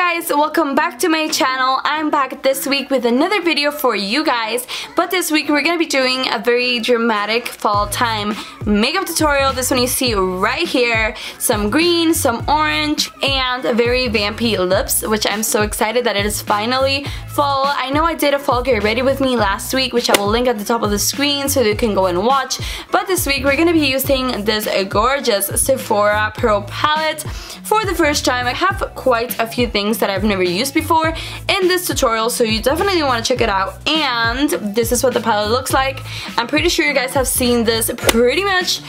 guys, welcome back to my channel. I'm back this week with another video for you guys, but this week we're gonna be doing a very dramatic fall time makeup tutorial. This one you see right here, some green, some orange, and very vampy lips, which I'm so excited that it is finally fall. I know I did a fall get ready with me last week, which I will link at the top of the screen so you can go and watch, but this week we're gonna be using this gorgeous Sephora Pro palette for the first time. I have quite a few things that I've never used before in this tutorial, so you definitely want to check it out. And this is what the palette looks like. I'm pretty sure you guys have seen this pretty much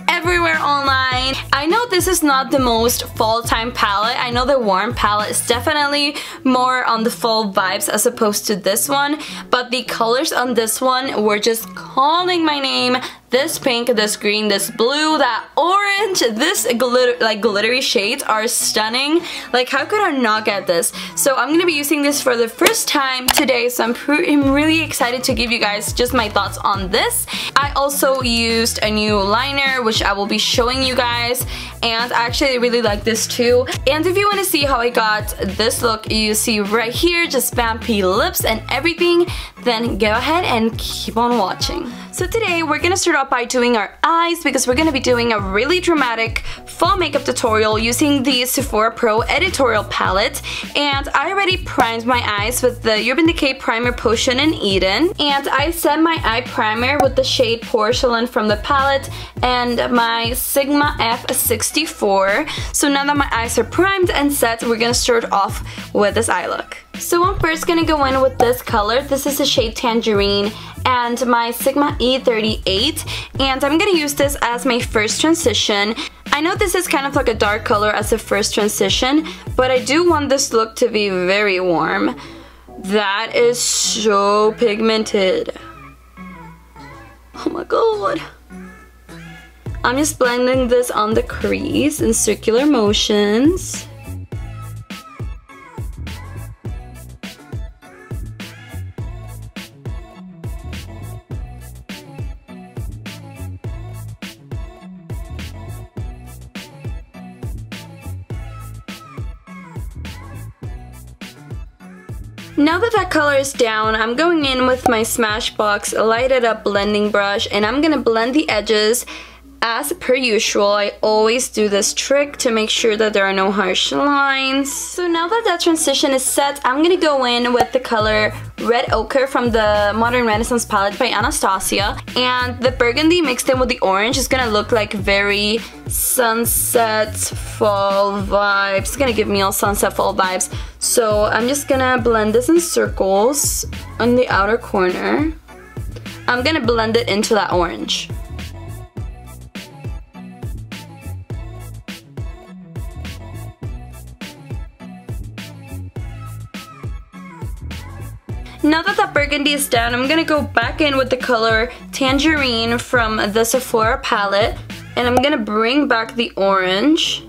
everywhere online. I know this is not the most fall time palette. I know the warm palette is definitely more on the fall vibes as opposed to this one, but the colors on this one were just calling my name. This pink, this green, this blue, that orange, this glittery shades are stunning. Like, how could I not get this? So I'm gonna be using this for the first time today, so I'm really excited to give you guys just my thoughts on this. I also used a new liner, which I will be showing you guys, and I actually really like this too. And if you want to see how I got this look you see right here, just vampy lips and everything, then go ahead and keep on watching. So today we're gonna start off by doing our eyes, because we're gonna be doing a really dramatic fall makeup tutorial using the Sephora Pro Editorial palette. And I already primed my eyes with the Decay Primer Potion in Eden, and I set my eye primer with the shade Porcelain from the palette and my Sigma F64. So now that my eyes are primed and set, we're gonna start off with this eye look. So I'm first gonna go in with this color. This is the shade Tangerine and my Sigma E38, and I'm gonna use this as my first transition. I know this is kind of like a dark color as a first transition, but I do want this look to be very warm. That is so pigmented. Oh my god. I'm just blending this on the crease in circular motions. Now that that color is down, I'm going in with my Smashbox Lighted Up blending brush, and I'm gonna blend the edges as per usual. I always do this trick to make sure that there are no harsh lines. So now that that transition is set, I'm gonna go in with the color Red Ochre from the Modern Renaissance palette by Anastasia, and the burgundy mixed in with the orange is gonna look like very sunset fall vibes. It's gonna give me all sunset fall vibes. So I'm just gonna blend this in circles on the outer corner. I'm gonna blend it into that orange. Now that that burgundy is down, I'm gonna go back in with the color Tangerine from the Sephora palette, and I'm gonna bring back the orange.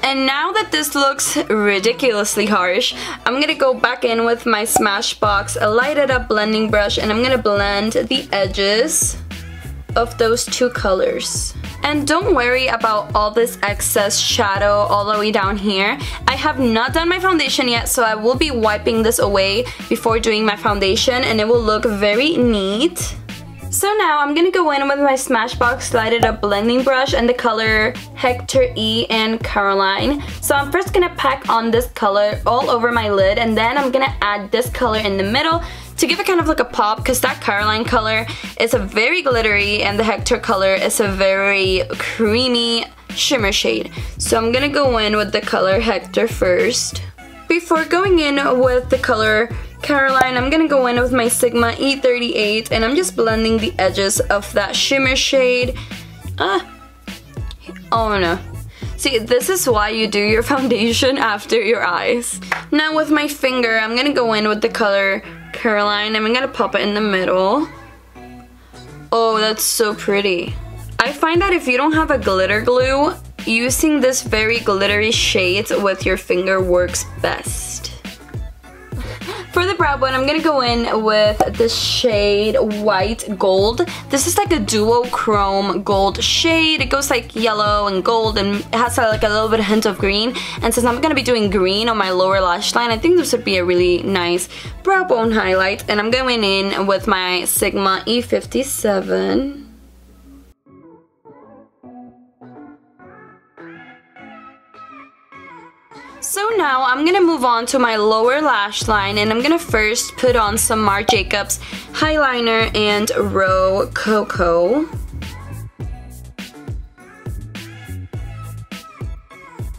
And now that this looks ridiculously harsh, I'm gonna go back in with my Smashbox Lighted Up blending brush, and I'm gonna blend the edges of those two colors. And don't worry about all this excess shadow all the way down here. I have not done my foundation yet, so I will be wiping this away before doing my foundation, and it will look very neat. So now I'm gonna go in with my Smashbox Lighted Up blending brush and the color Hector E and Caroline. So I'm first gonna pack on this color all over my lid, and then I'm gonna add this color in the middle to give it kind of like a pop, because that Caroline color is a very glittery and the Hector color is a very creamy shimmer shade. So I'm gonna go in with the color Hector first. Before going in with the color Caroline, I'm gonna go in with my Sigma E38, and I'm just blending the edges of that shimmer shade. Oh no. See, this is why you do your foundation after your eyes. Now with my finger, I'm gonna go in with the color Caroline, and I'm gonna pop it in the middle. Oh, that's so pretty. I find that if you don't have a glitter glue, using this very glittery shade with your finger works best. For the brow bone, I'm gonna go in with the shade White Gold. This is like a duochrome gold shade. It goes like yellow and gold, and it has like a little bit of hint of green. And since I'm gonna be doing green on my lower lash line, I think this would be a really nice brow bone highlight. And I'm going in with my Sigma E57. So now I'm gonna move on to my lower lash line, and I'm gonna first put on some Marc Jacobs Highliner and Rococo.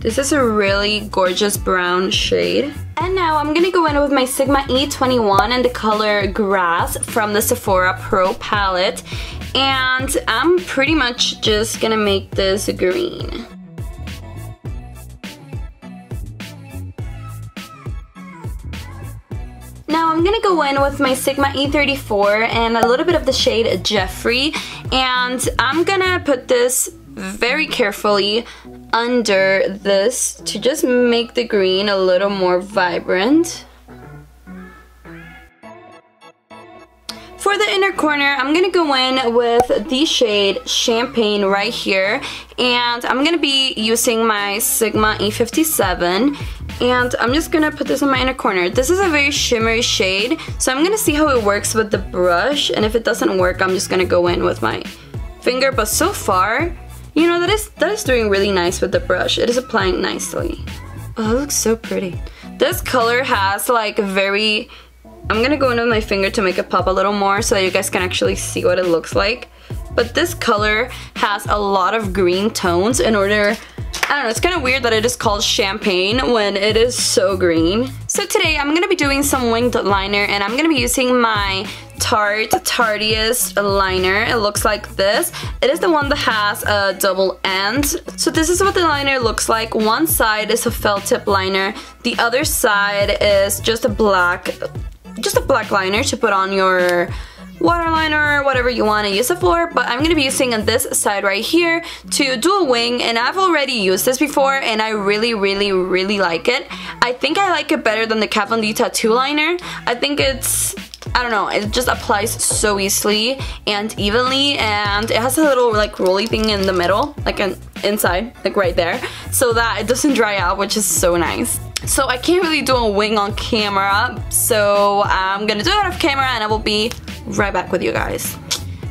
This is a really gorgeous brown shade. And now I'm gonna go in with my Sigma E21 and the color Grass from the Sephora Pro palette. And I'm pretty much just gonna make this green. Now I'm gonna go in with my Sigma E34 and a little bit of the shade Jeffrey, and I'm gonna put this very carefully under this to just make the green a little more vibrant. For the inner corner, I'm gonna go in with the shade Champagne right here, and I'm gonna be using my Sigma E57, and I'm just gonna put this in my inner corner. This is a very shimmery shade, so I'm gonna see how it works with the brush, and if it doesn't work, I'm just gonna go in with my finger. But so far, you know, that is doing really nice with the brush. It is applying nicely. Oh, it looks so pretty. This color has like very... I'm gonna go in with my finger to make it pop a little more so that you guys can actually see what it looks like. But this color has a lot of green tones in order... I don't know, it's kind of weird that it is called Champagne when it is so green. So today I'm gonna be doing some winged liner, and I'm gonna be using my Tarteist liner. It looks like this. It is the one that has a double end. So this is what the liner looks like. One side is a felt tip liner. The other side is just a black liner to put on your waterliner or whatever you want to use it for. But I'm going to be using this side right here to do a wing, and I've already used this before and I really like it. I think I like it better than the Kat Von D tattoo liner. I think it's... I don't know, it just applies so easily and evenly, and it has a little like rolly thing in the middle, like an inside, like right there, so that it doesn't dry out, which is so nice. So I can't really do a wing on camera, so I'm gonna do it off camera and I will be right back with you guys.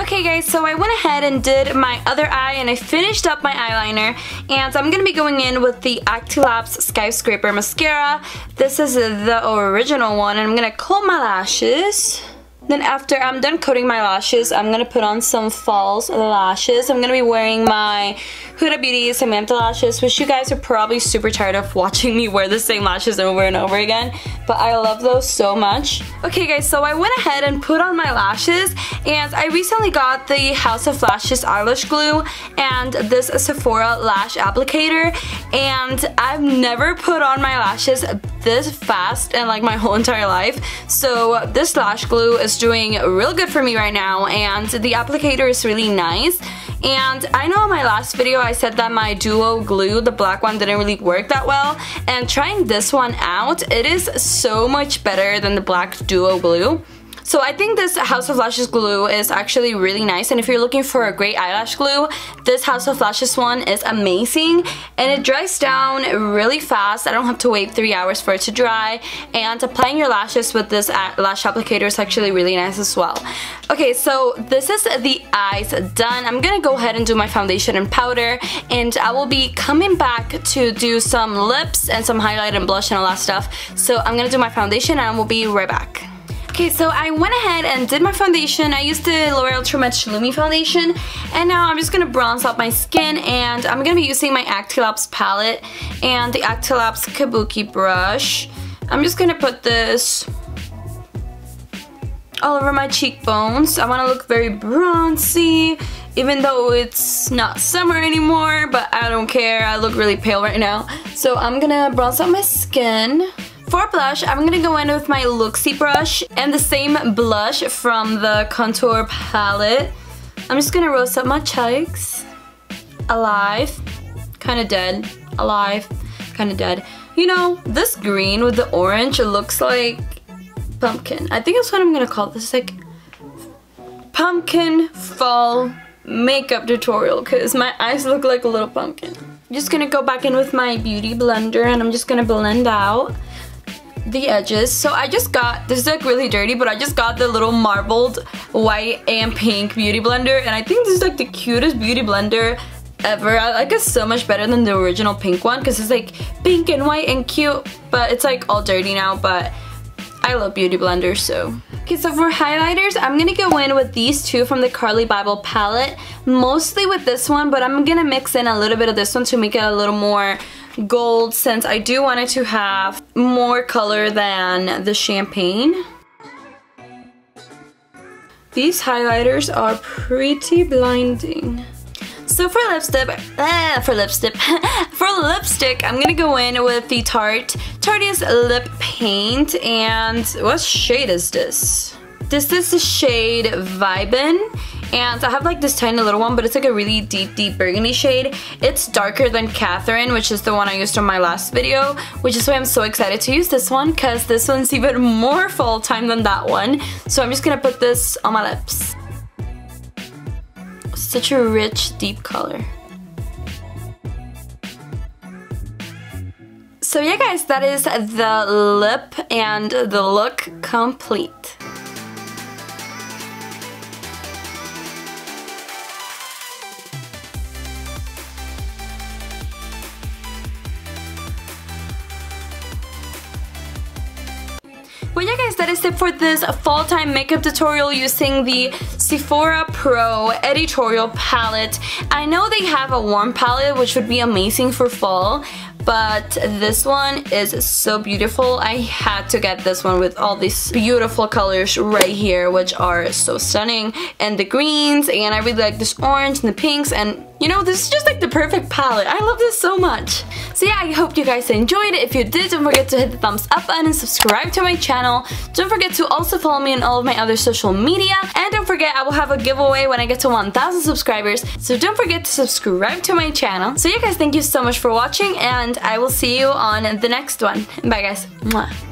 Okay guys, so I went ahead and did my other eye and I finished up my eyeliner, and I'm gonna be going in with the Acti Skyscraper mascara. This is the original one, and I'm gonna comb my lashes. Then after I'm done coating my lashes, I'm gonna put on some false lashes. I'm gonna be wearing my Huda Beauty Samantha lashes, which you guys are probably super tired of watching me wear the same lashes over and over again, but I love those so much. Okay guys, so I went ahead and put on my lashes, and I recently got the House of Lashes eyelash glue and this Sephora lash applicator, and I've never put on my lashes this fast in like my whole entire life. So this lash glue is doing real good for me right now, and the applicator is really nice. And I know in my last video I said that my duo glue, the black one, didn't really work that well, and trying this one out, it is so much better than the black duo glue. So I think this House of Lashes glue is actually really nice, and if you're looking for a great eyelash glue, this House of Lashes one is amazing, and it dries down really fast. I don't have to wait 3 hours for it to dry, and applying your lashes with this lash applicator is actually really nice as well. Okay, so this is the eyes done. I'm gonna go ahead and do my foundation and powder, and I will be coming back to do some lips and some highlight and blush and all that stuff. So I'm gonna do my foundation and we'll be right back. Okay, so I went ahead and did my foundation. I used the L'Oreal True Match Lumi foundation, and now I'm just gonna bronze up my skin, and I'm gonna be using my Acti palette and the Acti Kabuki brush. I'm just gonna put this all over my cheekbones. I wanna look very bronzy, even though it's not summer anymore, but I don't care. I look really pale right now. So I'm gonna bronze up my skin. For blush, I'm gonna go in with my Luxie brush and the same blush from the contour palette. I'm just gonna roast up my cheeks. Alive, kinda dead. Alive, kinda dead. You know, this green with the orange looks like pumpkin. I think that's what I'm gonna call this, like pumpkin fall makeup tutorial, because my eyes look like a little pumpkin. I'm just gonna go back in with my beauty blender and I'm just gonna blend out the edges. So I just got, this is like really dirty, but I just got the little marbled white and pink beauty blender, and I think this is like the cutest beauty blender ever. I like it so much better than the original pink one, because it's like pink and white and cute, but it's like all dirty now, but I love beauty blenders, so. Okay, so for highlighters, I'm gonna go in with these two from the Carli Bybel palette, mostly with this one, but I'm gonna mix in a little bit of this one to make it a little more gold, since I do want it to have more color than the champagne. These highlighters are pretty blinding. So for lipstick, I'm gonna go in with the Tarteist lip paint, and what shade is this? This is the shade Vibin, and I have like this tiny little one, but it's like a really deep burgundy shade. It's darker than Catherine, which is the one I used on my last video, which is why I'm so excited to use this one, because this one's even more fall time than that one. So I'm just gonna put this on my lips. Such a rich, deep color. So yeah guys, that is the lip and the look complete. Well yeah guys, that is it for this fall time makeup tutorial using the Sephora Pro Editorial palette. I know they have a warm palette which would be amazing for fall, but this one is so beautiful. I had to get this one with all these beautiful colors right here, which are so stunning, and the greens, and I really like this orange and the pinks, and you know, this is just like the perfect palette. I love this so much. So yeah, I hope you guys enjoyed it. If you did, don't forget to hit the thumbs up button and subscribe to my channel. Don't forget to also follow me on all of my other social media, and don't forget I will have a giveaway when I get to 1,000 subscribers, so don't forget to subscribe to my channel. So yeah guys, thank you so much for watching, and I will see you on the next one. Bye guys. Mwah.